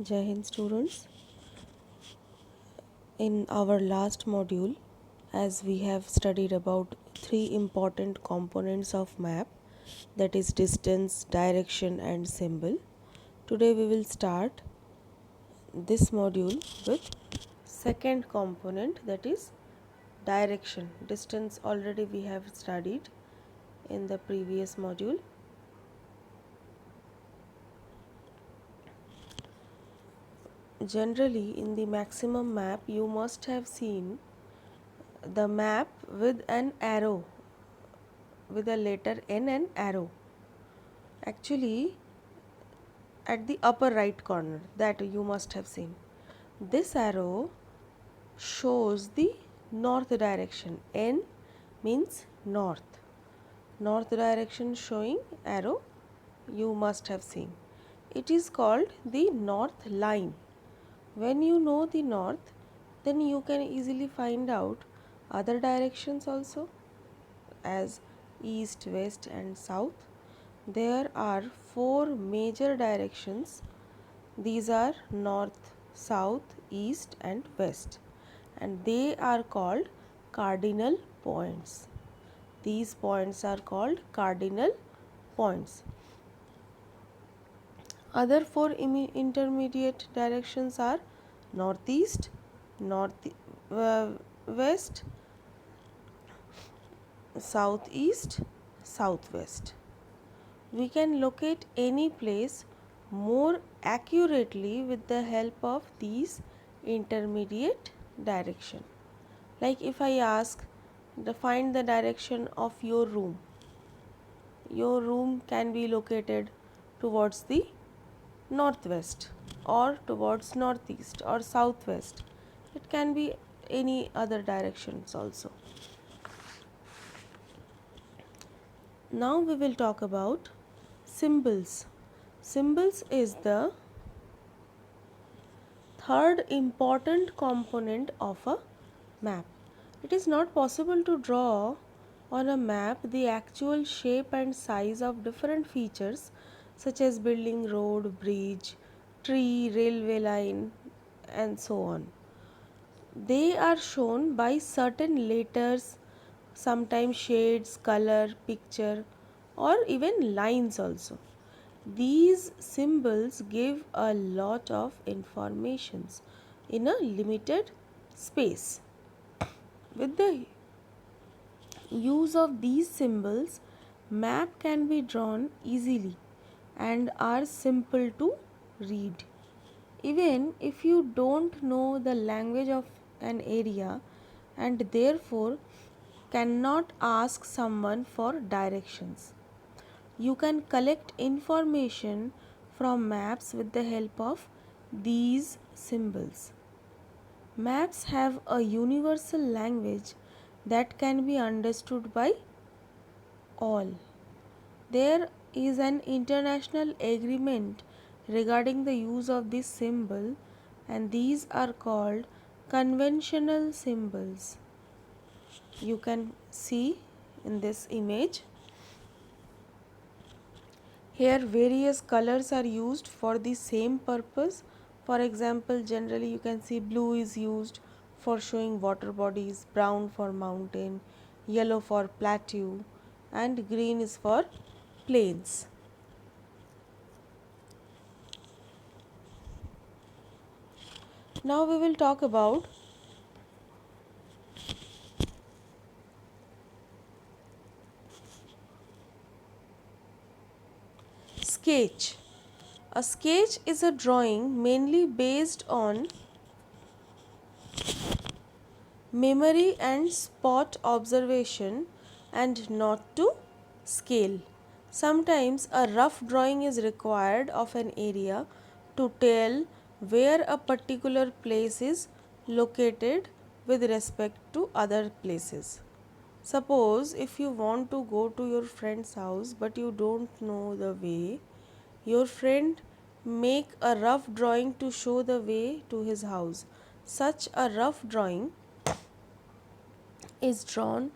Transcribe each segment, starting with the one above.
Jai Hind students. In our last module, as we have studied about three important components of map, that is distance, direction and symbol. Today we will start this module with second component, that is direction. Distance already we have studied in the previous module. Generally in the maximum map you must have seen the map with an arrow, with a letter N and arrow. Actually, at the upper right corner, that you must have seen. This arrow shows the north direction. N means north. North direction showing arrow you must have seen. It is called the north line. When you know the north, then you can easily find out other directions also, as east, west and south. There are four major directions. These are north, south, east and west, and they are called cardinal points. These points are called cardinal points. Other four intermediate directions are northeast, north west, southeast, southwest. We can locate any place more accurately with the help of these intermediate direction. Like if I ask to find the direction of your room can be located towards the northwest or towards northeast or southwest. It can be any other directions also. Now we will talk about symbols. Symbols is the third important component of a map. It is not possible to draw on a map the actual shape and size of different features such as building, road, bridge, tree, railway line and so on. They are shown by certain letters, sometimes shades, color, picture or even lines also. These symbols give a lot of informations in a limited space. With the use of these symbols, map can be drawn easily and are simple to read. Even if you don't know the language of an area and therefore cannot ask someone for directions, you can collect information from maps with the help of these symbols. Maps have a universal language that can be understood by all. There is an international agreement regarding the use of this symbol, and these are called conventional symbols. You can see in this image. Here various colors are used for the same purpose. For example, generally you can see blue is used for showing water bodies, brown for mountain, yellow for plateau and green is for plains. Now we will talk about sketch. A sketch is a drawing mainly based on memory and spot observation and not to scale. Sometimes a rough drawing is required of an area to tell where a particular place is located with respect to other places. Suppose if you want to go to your friend's house but you don't know the way, your friend make a rough drawing to show the way to his house. Such a rough drawing is drawn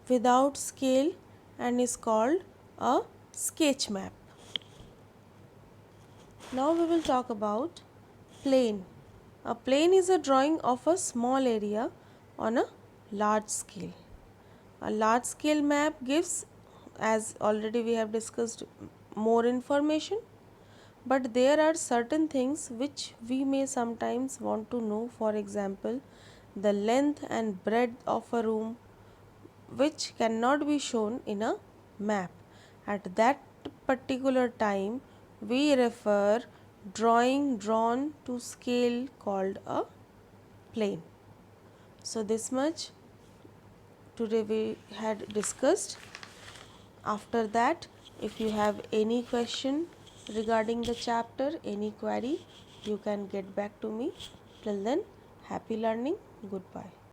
without scale and is called a sketch map. Now we will talk about plane. A plane is a drawing of a small area on a large scale. A large scale map gives, as already we have discussed, more information, but there are certain things which we may sometimes want to know. For example, the length and breadth of a room, which cannot be shown in a map. At that particular time, we refer drawing drawn to scale called a plane. So this much today we had discussed. After that, if you have any question regarding the chapter, any query, you can get back to me. Till then, happy learning. Goodbye.